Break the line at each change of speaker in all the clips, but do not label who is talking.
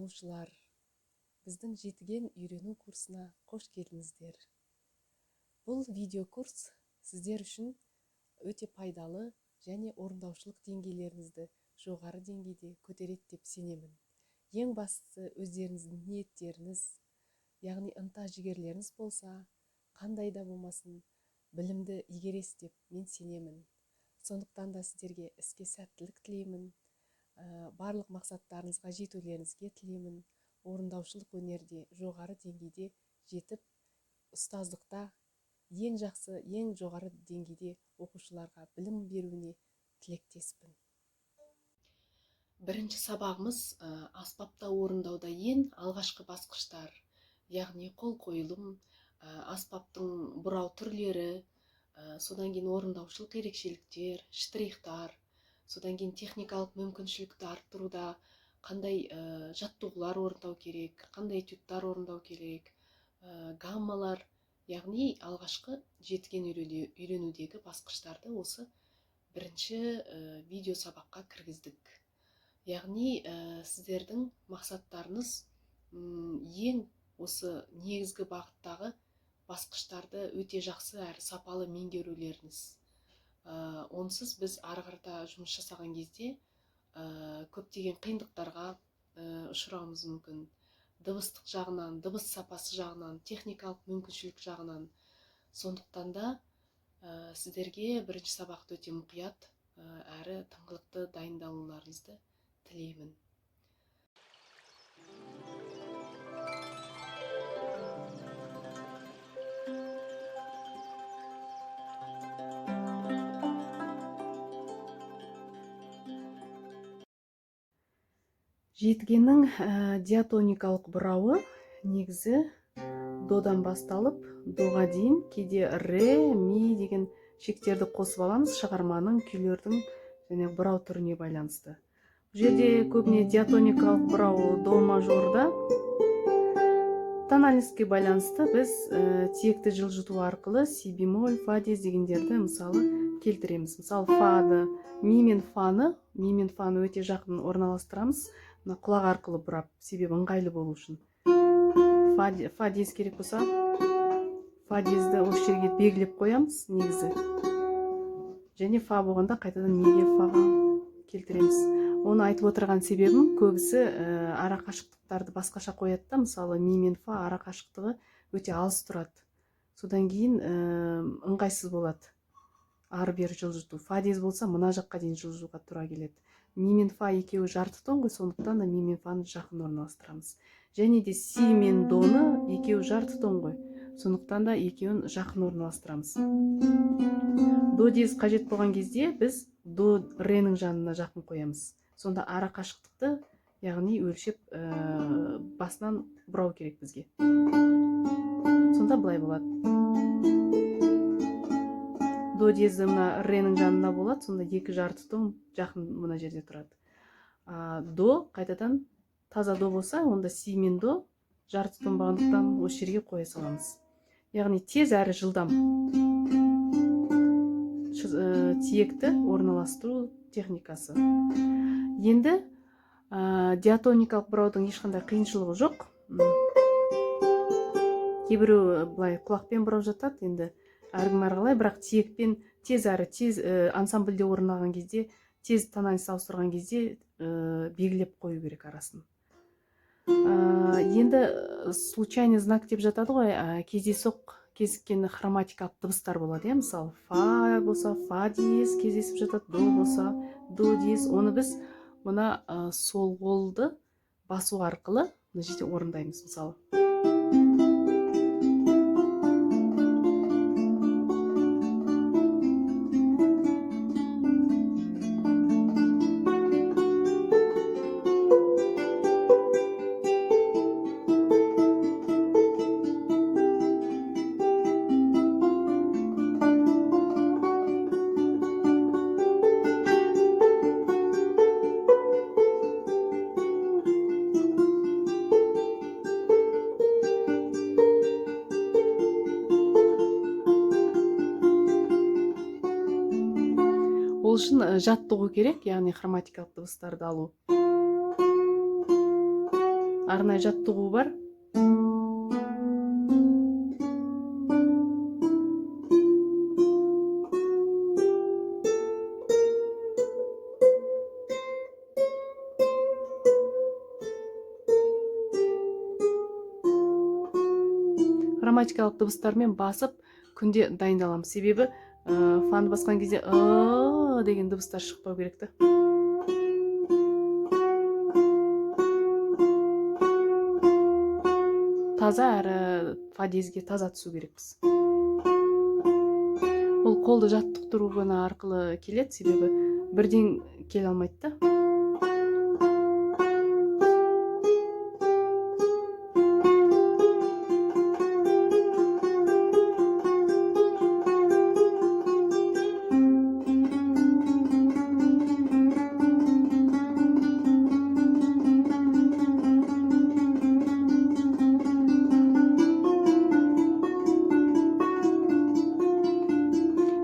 окуучулар, биздин жетиген үйрөнүү курсуна кош келиңиздер. Бул видео курс сиздер үчүн өтө пайдалы және орундаушылык деңгээлериңизди жогору деңгээлде көтөрөт деп сенемин. Эң башкысы өздөрүңүздүн ниеттериңиз, яғни ынта жигерлериңиз болса, кандай да болмасын билимди ийгересиз деп мен сенемин. Сондуктан да сиздерге иске сәттілік тілеймін. Барлық мақсаттарыңызға жетулеріңізге тілеймін. Орындаушылық өнерде жоғары деңгейде жетіп, ұстаздықта ең жақсы, ең жоғары деңгейде оқушыларға білім беруіне тілектеспін. Бірінші сабағымыз аспапта орындауда ең алғашқы басқыштар, яғни қол қойылым, аспаптың бұрау түрлері, содан кейін орындаушылық ерекшеліктер, штрихтар, содан кейін техникалық мүмкіншілікті арттыруда қандай жаттығулар орындау керек, қандай этюдтар орындау керек, гаммалар, яғни алғашқы жетіген үйренудегі басқыштарды осы бірінші видео сабаққа кіргіздік. Яғни сіздердің мақсаттарыңыз ең осы негізгі бағыттағы басқыштарды өте жақсы әрі сапалы меңгерулеріңіз. Онсыз біз ары қарата жұмыс жасаған кезде көптеген қиындықтарға ұшырауымыз мүмкін. Дыбыстық жағынан, дыбыс сапасы жағынан, техникалық мүмкіншілік жағынан. Сондықтан да сіздерге бірінші сабақты өте мұқият әрі тыңғылықты дайындалуларыңызды тілеймін. Жетігеннің диатоникалық бұрауы негізі додан басталып, доға дейін кейде ре, ми деген шектерді қосып аламыз шығарманың, күйлердің және бұрау түріне байланысты. Бұл жерде көбіне диатоникалық бұрау до мажорда тональностьке байланысты біз тиекті жылжыту арқылы си бемоль, фа диез дегендерді мысалы келтіреміз. Мысалы фады, ми мен фаны өте жақын орналастырамыз. Құлақ арқылы бұрап, себебі ыңғайлы болу үшін. Фа диез керек болса, фа диезді осы жерге белгілеп қоямыз негізі. Және фа болғанда қайтадан миге фаға келтіреміз. Оны айтып отырған себебім, көбісі ара қашықтықтарды басқаша қояды да, мысалы ми мен фа ара қашықтығы өте алыс тұрады. Содан кейін ыңғайсыз болады. Ары бері жылжыту. Фа диез болса, мына жаққа дейін жылжуға тура келеді. Ми мен фа екеуі жарты тон ғой, сондықтан да ми мен фаны жақын орналастырамыз. Және де си мен доны екеуі жарты тон ғой, сондықтан да екеуін жақын орналастырамыз. До диез қажет болған кезде біз до ренің жанына жақын қоямыз. Сонда ара қашықтықты, яғни өлшеп басынан бұрау керек бізге. Сонда былай болады. До диезі мына ренің жанына болады, сонда екі жарты тон жақын мына жерде тұрады. До қайтадан таза до болса, онда си мен до жарты тон бағындықтан осы жерге қоя саламыз. Яғни тез әрі жылдам тиекті орналастыру техникасы. Енді диатоникалық бұраудың ешқандай қиыншылығы жоқ. Кейбіреу былай құлақпен бұрап жатады, енді әркім әрқалай, бірақ тиекпен тез әрі тез ансамбльде орындаған кезде, тез тональность ауыстырған кезде белгілеп қою керек арасын. Енді случайный знак деп жатады ғой, кездейсоқ кезіккен хроматикалық дыбыстар болады. Мысалы, фа болса, фа диез кездесіп жатады, до болса, до диез. Оны біз мына сол қолды басу арқылы мына жерде орындаймыз, мысалы. Ол үшін жаттығу керек, яғни хроматикалық дыбыстарды алу. арнайы жаттығуы бар. Грамматикалық дыбыстармен басып күнде дайындаламыз. Себебі фаны басқан кезде деген дыбыстар шықпау керек та. Таза әрі фа диезге таза түсу керекпіз. Ол қолды жаттықтыру ғана арқылы келеді, себебі бірден келе алмайды да.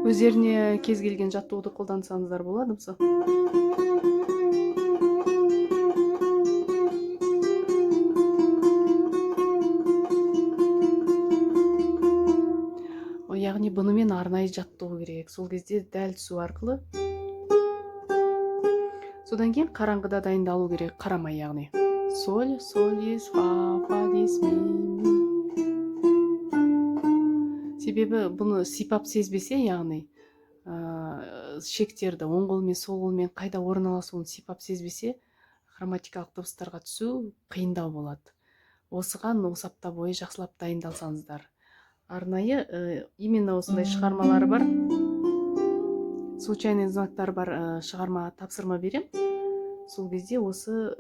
Өздеріне кез келген жаттығуды қолдансаңыздар болады, мысалы. Яғни бұнымен арнайы жаттығу керек. Сол кезде дәл түсу арқылы. Содан кейін қараңғыда дайындалу керек, қарамай, яғни. Соль, диез, фа диез, ми. Себебі бұны сипап сезбесе, яғни шектерді оң қолмен, сол қолмен қайда орналасуын сипап сезбесе, грамматикалық дыбыстарға түсу қиындау болады. Осыған осы апта бойы жақсылап дайындалсаңыздар. Арнайы именно осындай шығармалары бар, случайный знактар бар шығарма тапсырма берем. Сол кезде осы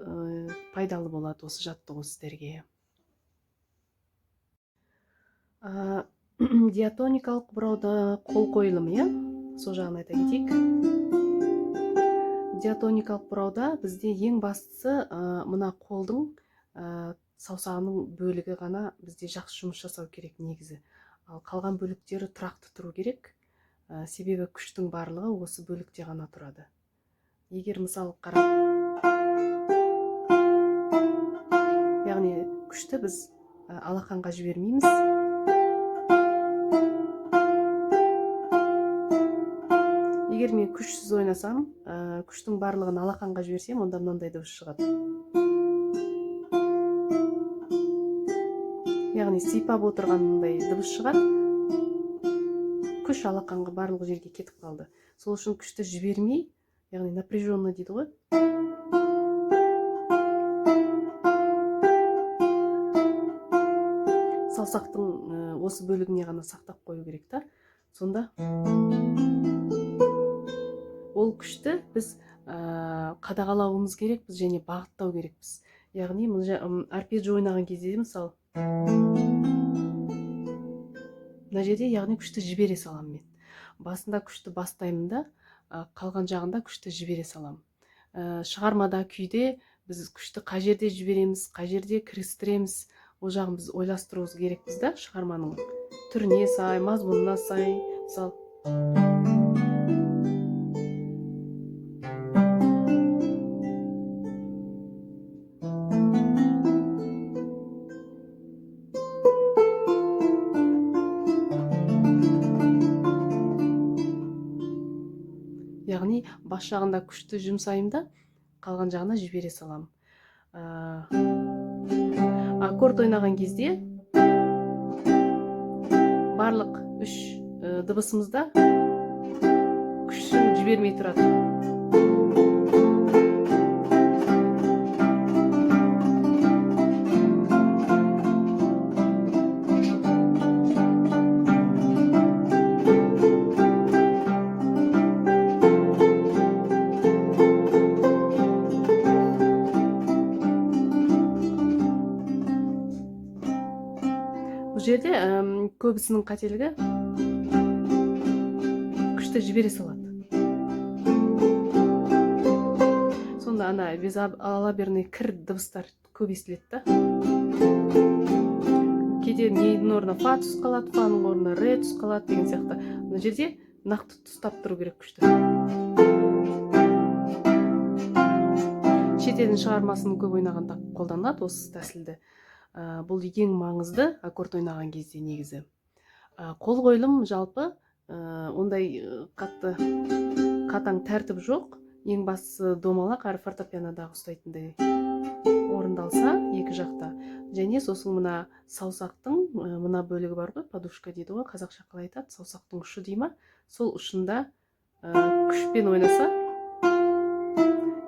пайдалы болады, осы жаттығу сіздерге. Диатоникалық бұрауды қол қойылымы, сол жағын айта кетейік. Диатоникалық бұрауда бізде ең бастысы мына қолдың саусағының бөлігі ғана бізде жақсы жұмыс жасау керек негізі. Ал қалған бөліктері тұрақты тұру керек. Себебі күштің барлығы осы бөлікте ғана тұрады. Егер мысалы қарап, яғни күшті біз алақанға жібермейміз. Егер мен күшсіз ойнасам, күштің барлығын алақанға жіберсем, онда мынандай дыбыс шығады. Яғни сипап отырғандай дыбыс шығады. Күш алақанға барлық жерге кетіп қалды. Сол үшін күшті жібермей, яғни напряженный дейді ғой. Саусақтың осы бөлігіне ғана сақтап қою керек та. Сонда ол күшті біз қадағалауымыз керекпіз және бағыттау керекпіз. Яғни арпеджио ойнаған кезде, мысалы, мына жерде яғни күшті жібере салам мен. Басында күшті бастаймын да, қалған жағында күшті жібере салам. Шығармада, күйде біз күшті қай жерде жібереміз, қай жерде кірістіреміз, ол жағын біз ойластыруымыз керекпіз да, шығарманың түріне сай, мазмұнына сай, мысалы. Яғни бас жағында күшті жұмсайым да, қалған жағына жібере салам. Аккорд ойнаған кезде барлық үш дыбысымызда күшін жібермей тұрады. Жерде көбісінің қателігі күшті жібере салады. Сонда ана безалаберный кір дыбыстар көп естіледі да. Кейде нейдің орнына фа түс қалады, фаның орнына ре түс қалады деген сияқты. Мына жерде нақты ұстап тұру керек күшті. шет елдің шығармасын көп ойнағанда қолданады осы тәсілді. Бұл ең маңызды аккорд ойнаған кезде негізі. Қол қойылым жалпы ондай қатаң тәртіп жоқ. Ең бастысы домалақ әрі фортепианодағы ұстайтындай орындалса екі жақта. Және сосын мына саусақтың мына бөлігі бар ғой, подушка дейді ғой, қазақша қалай айтады, саусақтың ұшы дей ма, сол ұшында күшпен ойнаса,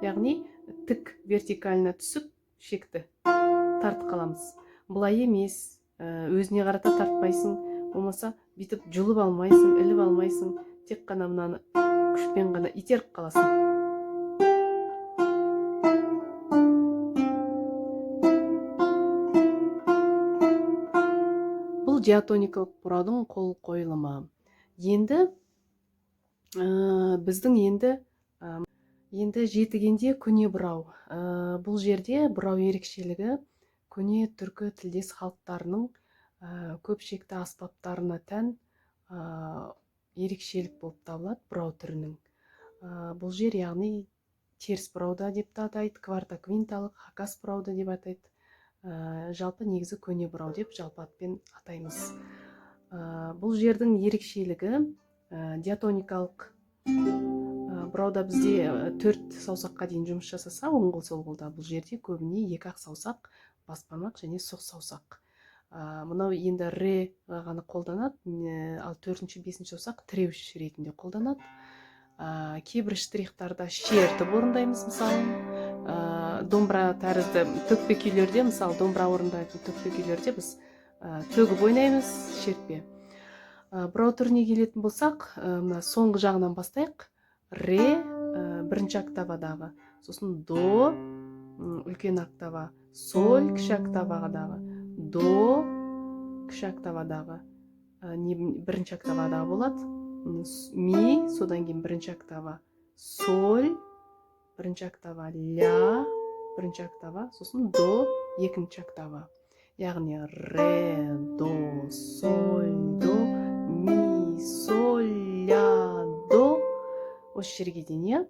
яғни тік вертикалына түсіп шекті тартып қаламыз. Бұлай емес, өзіне қарата тартпайсың, болмаса бүйтіп жұлып алмайсың, іліп алмайсың, тек қана мынаны күшпен ғана итеріп қаласың. Бұл диатоникалық бұраудың қол қойылымы. Енді біздің енді жетігенде көне бұрау. Бұл жерде бұрау ерекшелігі көне түркі тілдес халықтарының көпшекті аспаптарына тән ерекшелік болып табылады бұрау түрінің. Бұл жер яғни теріс бұрауда деп те атайды, кварта-квинталық, хакас бұрауды деп атайды. Жалпы негізі көне бұрау деп жалпы атпен атаймыз. Бұл жердің ерекшелігі диатоникалық бұрауда бізде 4 саусаққа дейін жұмыс жасаса, оң қол сол қолда, бұл жерде көбіне 2-ақ саусақ, бас бармақ және соқ саусақ. Мынау енді ре ғана қолданады, ал 4-5 саусақ тіреуіш ретінде қолданады. Кейбір штрихтарда шертіп орындаймыз, мысалы домбыра тәрізді төкпе күйлерде, мысалы домбыра орындайтын төкпе күйлерде біз төгіп ойнаймыз, шертпе. Бұрау түріне келетін болсақ, соңғы жағынан бастайық. Ре бірінші октавадағы, сосын до үлкен октава, соль кіші октавадағы, до кіші октавадағы, бірінші октавадағы болады, ми, содан кейін бірінші октава, соль бірінші октава, ля бірінші октава, сосын до екінші октава. Яғни ре, до, соль, до, ми, соль, ля, до. Осы жерге дейін.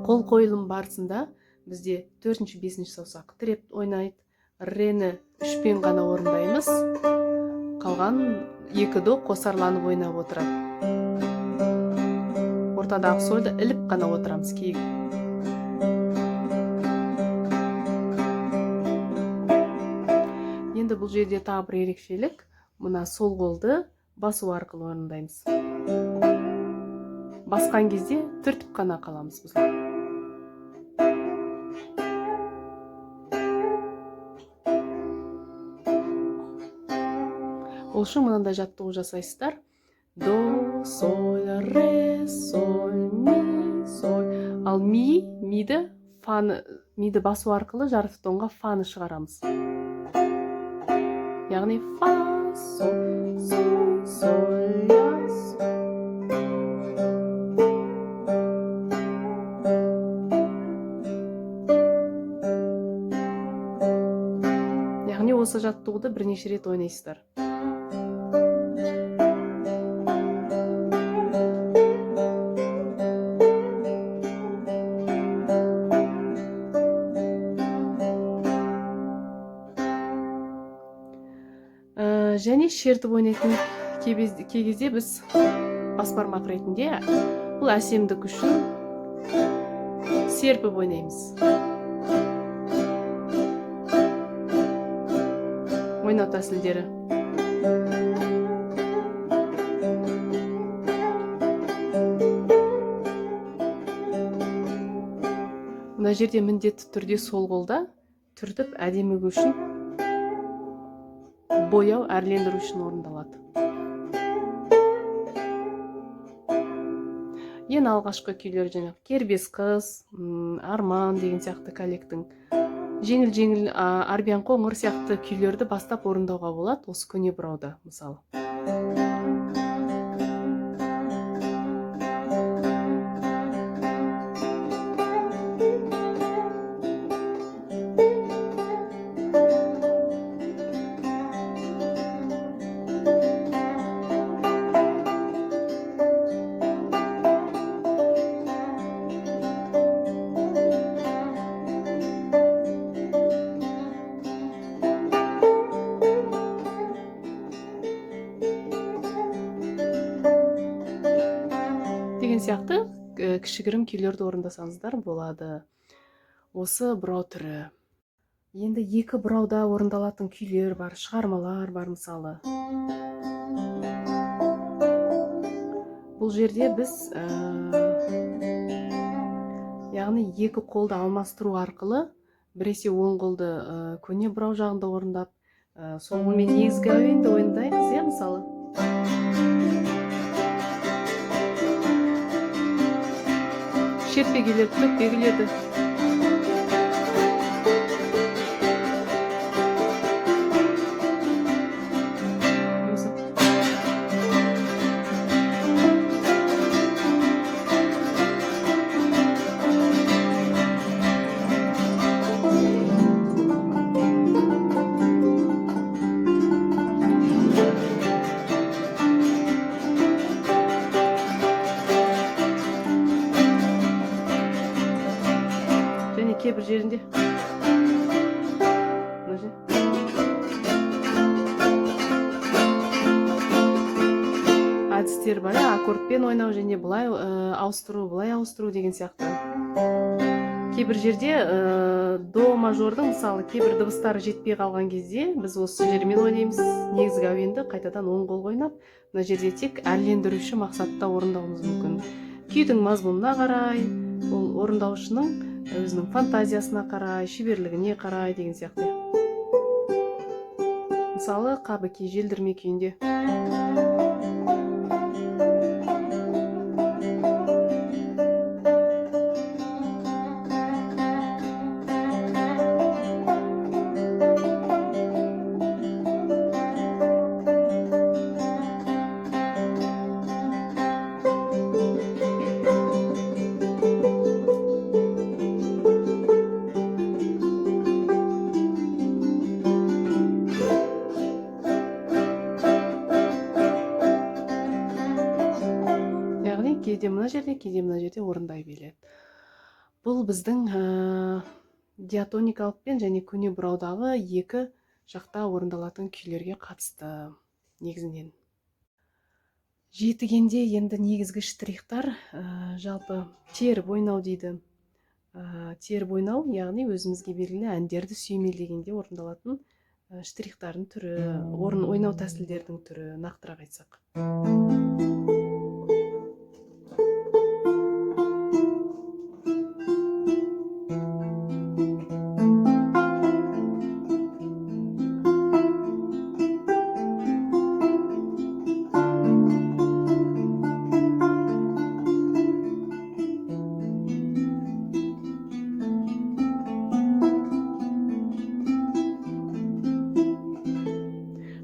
Қол қойылым барысында бізде 4-5 саусақ тіреп ойнайды. Рені 3-пен ғана орындаймыз. Қалған 2 до қосарланып ойнап отырады. Ортадағы сольді іліп қана отырамыз кейін. Енді бұл жерде тағы бір ерекшелік, мына сол қолды басу арқылы орындаймыз. Басқан кезде түртіп қана қаламыз біз. Ол үшін мынандай жаттығу жасайсыздар. До, соль, ре, соль, ми, соль. Ал миді басу арқылы жарты тонға фаны шығарамыз. Яғни фа, соль, соль, соль, ля, соль. Яғни осы жаттығуды бірнеше рет ойнайсыздар. Және шертіп ойнайтын кей кезде біз бас бармақ ретінде бұл әсемдік үшін серпіп ойнаймыз. Ойнау тәсілдері. Мына жерде міндетті түрде сол қолда түртіп әдемігі үшін бояу әрлендіру үшін орындалады. Ең алғашқы күйлер жаңағы кербез қыз, арман деген сияқты коллектің жеңіл арбиян қоңыр сияқты күйлерді бастап орындауға болады осы көне бұрауда мысалы. деген сияқты кішігірім күйлерді орындасаңыздар болады. Осы бұрау түрі. Енді екі бұрауда орындалатын күйлер бар, шығармалар бар мысалы. Бұл жерде біз яғни екі қолды алмастыру арқылы біресе оң қолды көне бұрау жағында орындап, сол қолмен негізгі әуенді ойындаймыз, иә, мысалы. Шертпе келеді, төкпе келеді. Кейбір жерінде әдістер бар, аккордпен ойнау және былай ауыстыру, былай ауыстыру деген сияқты. Кейбір жерде до мажордың мысалы кейбір дыбыстары жетпей қалған кезде біз осы жермен ойнаймыз, негізгі әуенді қайтадан оң қолға ойнап, мына жерде тек әрлендіруші мақсатта орындауымыз мүмкін. Күйдің мазмұнына қарай, ол орындаушының өзінің фантазиясына қарай, шеберлігіне қарай деген сияқты. Мысалы, қабыке желдірме күйінде. Кейде мына жерде орындай береді. Бұл біздің диатоникалық пен және көне бұраудағы екі жақта орындалатын күйлерге қатысты негізінен. Жетігенде енді негізгі штрихтар жалпы теріп ойнау дейді. Теріп ойнау, яғни өзімізге белгілі әндерді сүйемелдегенде орындалатын штрихтардың түрі, ойнау тәсілдердің түрі, нақтырақ айтсақ.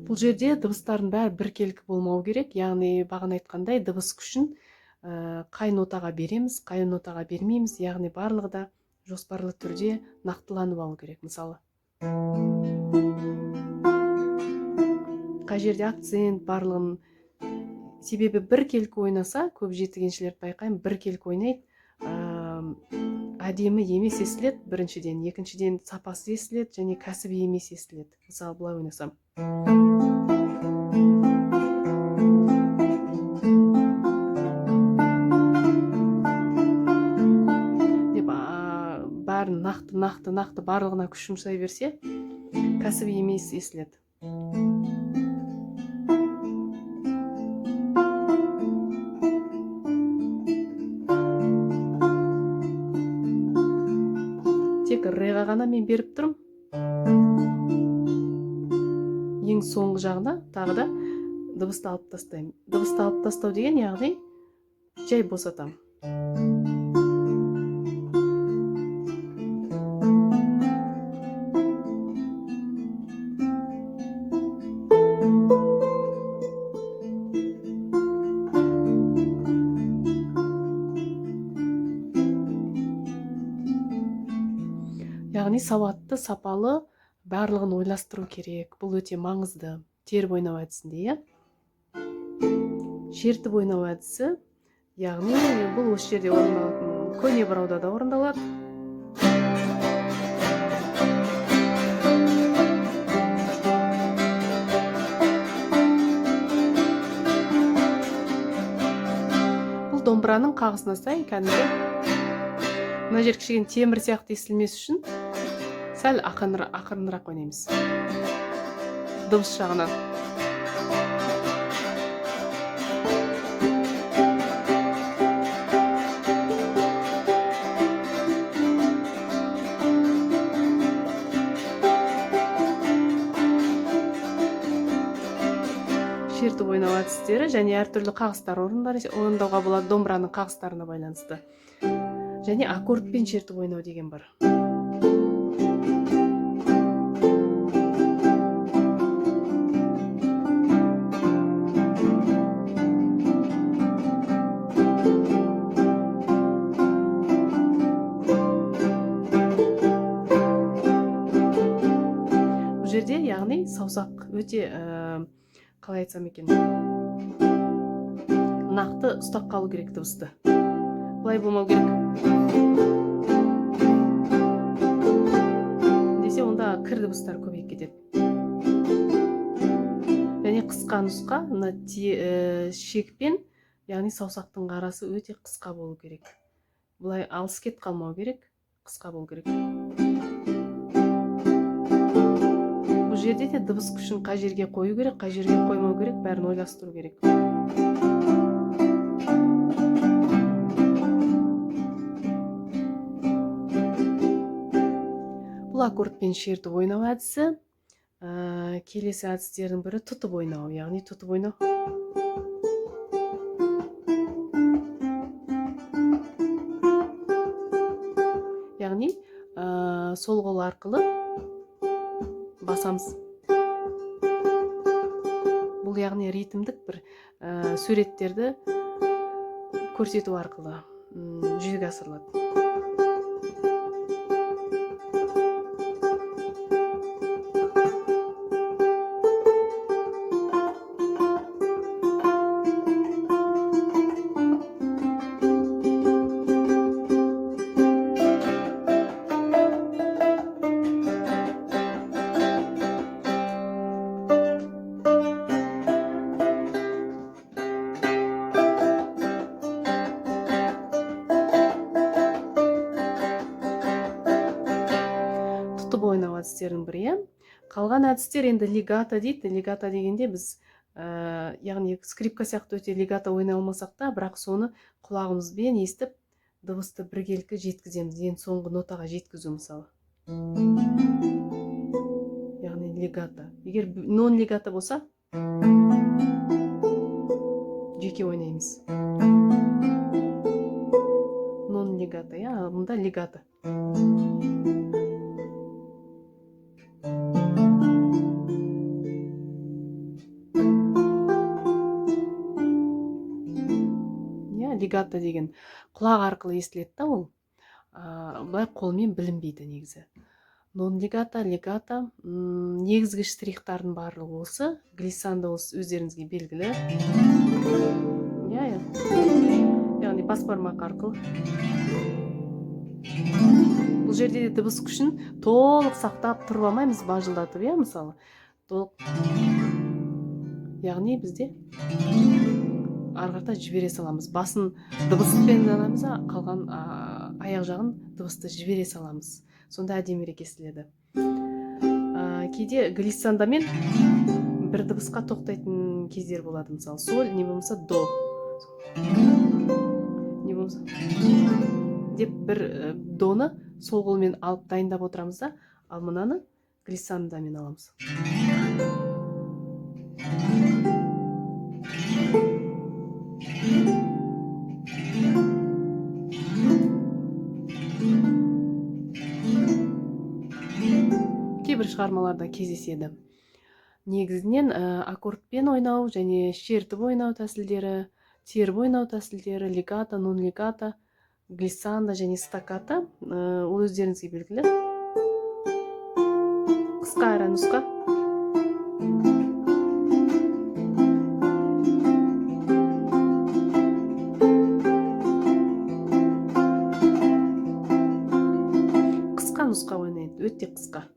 Бұл жерде дыбыстардың бәрі біркелкі болмау керек, яғни бағана айтқандай дыбыс күшін қай нотаға береміз, қай нотаға бермейміз, яғни барлығы да жоспарлы түрде нақтыланып алу керек. Мысалы, қай жерде акцент барлығын, себебі біркелкі ойнаса, көп жетігеншілерді байқаймын, біркелкі ойнайды, әдемі емес естіледі біріншіден, екіншіден сапасы естіледі және кәсіби емес естіледі. Мысалы, былай ойнасам. Деп бәрін нақты барлығына күш жұмсай берсе, кәсіби емес естіледі. Тек реға ғана мен беріп тұрмын. Ең соңғы жағына тағы да дыбысты алып тастаймын. Дыбысты алып тастау деген яғни жай босатам. Яғни сауатты, сапалы барлығын ойластыру керек. Бұл өте маңызды. Теріп ойнау әдісінде, шертіп ойнау әдісі, яғни бұл осы жерде орындалатын, көне бұрауда да орындалады. Бұл домбыраның қағысына сай кәдімгі мына жер кішкене темір сияқты естілмес үшін сәл ақырынырақ ойнаймыз дыбыс жағынан. Шертіп ойнау әдістері және әртүрлі қағыстар орындауға болады домбыраның қағыстарына байланысты. Және аккордпен шертіп ойнау деген бар. Бұл жерде яғни саусақ өте қалай айтсам екен, нақты ұстап қалу керек дыбысты. Бұлай болмау керек. Десе онда кір дыбыстар көбейіп кетеді. Және қысқа нұсқа, мына шекпен, яғни саусақтың арасы өте қысқа болу керек. Бұлай алыс кет қалмау керек, қысқа болу керек. Бұл жерде де дыбыс күшін қай жерге қою керек, қай жерге қоймау керек, бәрін ойластыру керек. Бұл аккордпен шертіп ойнау әдісі. Келесі әдістердің бірі тұтып ойнау, яғни тұтып ойнау. Яғни сол қол арқылы басамыз. Бұл яғни ритмдік бір суреттерді көрсету арқылы жүзеге асырылады. Тұтып ойнау әдістерінің бірі. Қалған әдістер енді легато дейді. Легато дегенде біз яғни скрипка сияқты өте легато ойнай алмасақ та, бірақ соны құлағымызбен естіп дыбысты біркелкі жеткіземіз. Ең соңғы нотаға жеткізу мысалы. Яғни легато. Егер нон легато болса, жеке ойнаймыз. Нон легато, мұнда легато. Легато деген құлақ арқылы естіледі да, ол былай қолмен білінбейді негізі. Нон легато, легато, негізгі штрихтардың барлығы осы, глиссанда өздеріңізге белгілі. Яғни бас бармақ арқылы. Бұл жерде дыбыс күшін толық сақтап тұрып алмаймыз, бажылдатып, мысалы. Яғни бізде арғарта жібере саламыз. Басын дыбыспен аламыз, қалған аяқ жағын дыбысты жібере саламыз. Сонда әдемірек естіледі. Кейде глиссандамен бір дыбысқа тоқтайтын кездер болады, мысалы соль, не болмаса до. Не болмаса деп бір доны сол қолмен алып дайындап отырамыз да, ал мынаны глиссандамен аламыз. Кейбір шығармаларда кездеседі. Негізінен аккордпен ойнау және шертіп ойнау тәсілдері, теріп ойнау тәсілдері, легато, нон легато, глиссанда және стаккато ол өздеріңізге белгілі. Қысқа әрі нұсқа. Қысқа нұсқа ойнайды, өте қысқа.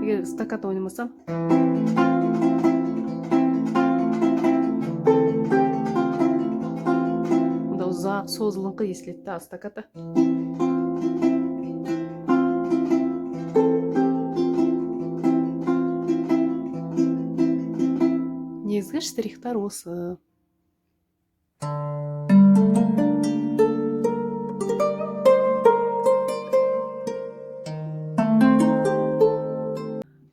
Егер стаккато ойнамасам, бирок созулуңку эслетти астаката. Негизги штрихтар осы.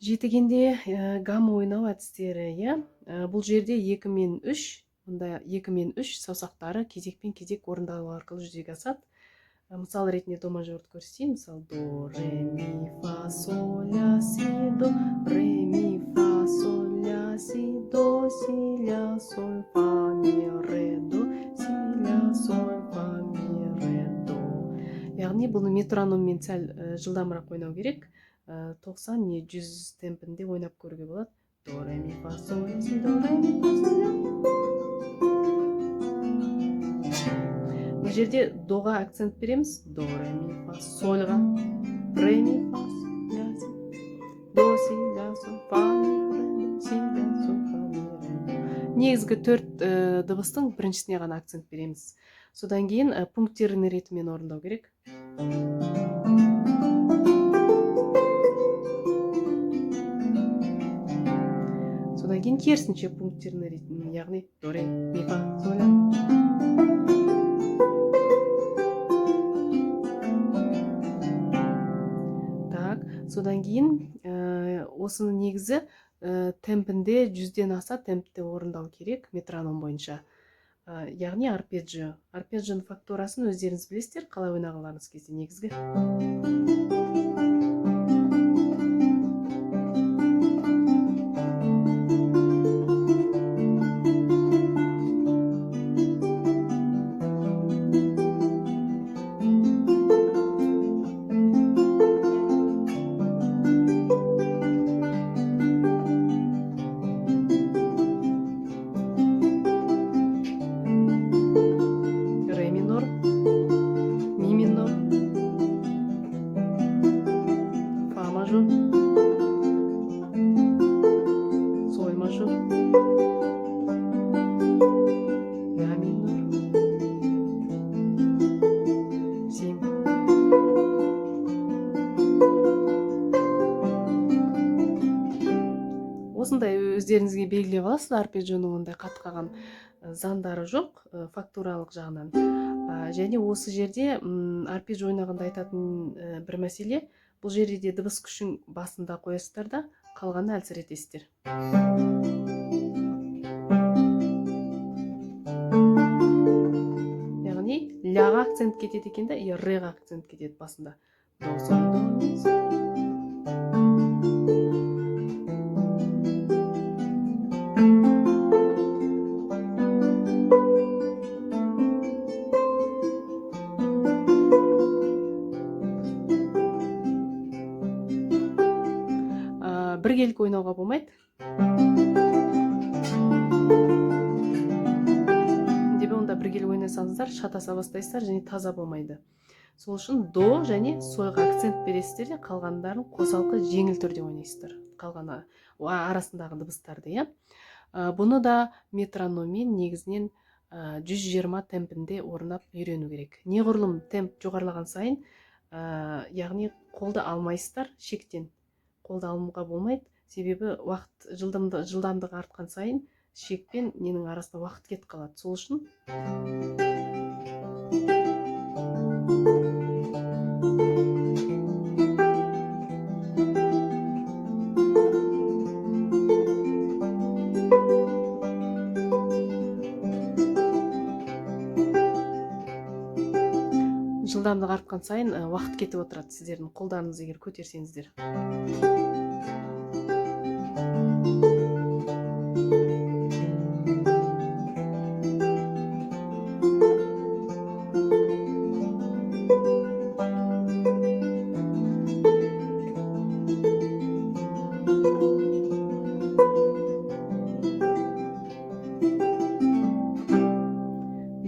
Жетегенде гамма ойнау әдістері, бұл жерде 2 мен 3, мында 2 мен 3 саусақтары кезек орындалу арқылы жүзеге асады. Мысал ретінде до мажорды көрсетейін. Мысал до, ре, ми, фа, соль, ля, си, до, ре, ми, фа, соль, ля, си, до, си, ля, соль, фа, ми, ре, до, си, ля, соль, фа, ми, ре, до. Яғни бұны метрономмен сәл жылдамырақ ойнау керек. 90 не 100 темпінде ойнап көруге болады. До, ре, ми, фа, соль, ля, си, до, ре, ми, фа, соль, ля. Бұл жерде доға акцент береміз. До, ре, ми, фа, сольға. Ре, ми, фа, ля, си. До, си, ля, соль, фа, ми, ре, до, си, ля, соль, фа, ми, ре. Негізгі 4 дыбыстың біріншісіне ғана акцент береміз. Содан кейін пунктирный ретімен орындау керек. Содан кейін керісінше пунктирный ретімен, яғни до, ре, ми, фа, соль, ля. Содан кейін осының негізі темпінде 100-ден аса темпте орындау керек метроном бойынша. Яғни арпеджио. Арпеджионың фактурасын өздеріңіз білесіздер, қалай ойнағыларыңыз кезде негізгі. Соль мажор, ля минор, си. Осындай өздеріңізге белгілеп аласыз. Арпеджионың ондай қатып қалған заңдары жоқ фактуралық жағынан. Және осы жерде арпеджио ойнағанда айтатын бір мәселе, бұл жерде де дыбыс күшін басында қоясыздар да, қалғаны әлсіретесіздер. Яғни ляға акцент кетеді екен да, реға акцент кетеді басында. До, соль, до, ми, соль. Біргелік ойнауға болмайды. Деп онда біргелік ойнасаңыздар, шатаса бастайсыздар және таза болмайды. Сол үшін до және сойға акцент бересіздер де, қалғандарын қосалқы жеңіл түрде ойнайсыздар. Қалғаны арасындағы дыбыстарды. Бұны да метрономмен негізінен 120 темпінде орындап үйрену керек. Неғұрлым темп жоғарылаған сайын, яғни қолды алмайсыздар шектен. Қолды алуға болмайды, себебі уақыт жылдамдығы артқан сайын шекпен ненің арасында уақыт кетіп қалады. Сол үшін жылдамдығы артқан сайын уақыт кетіп отырады сіздердің қолдарыңыз егер көтерсеңіздер.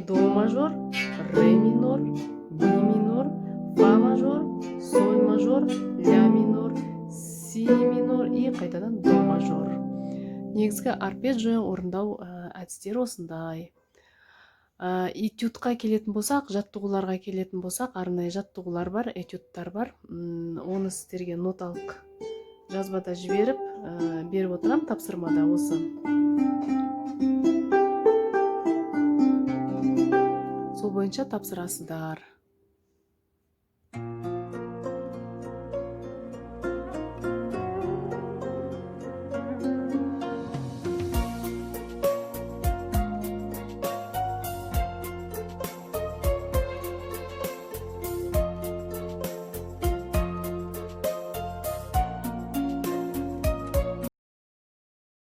До мажор, ре минор, ми минор, фа мажор, соль мажор, ля минор, си минор и қайтадан до мажор. Негізгі арпеджио орындау әдістері осындай. этюдка келетін болсақ, жаттығуларға келетін болсақ, арнайы жаттығулар бар, этюдтар бар. Оны сіздерге ноталық жазбада жіберіп беріп отырам тапсырмада осы. Сол бойынша тапсырасыздар.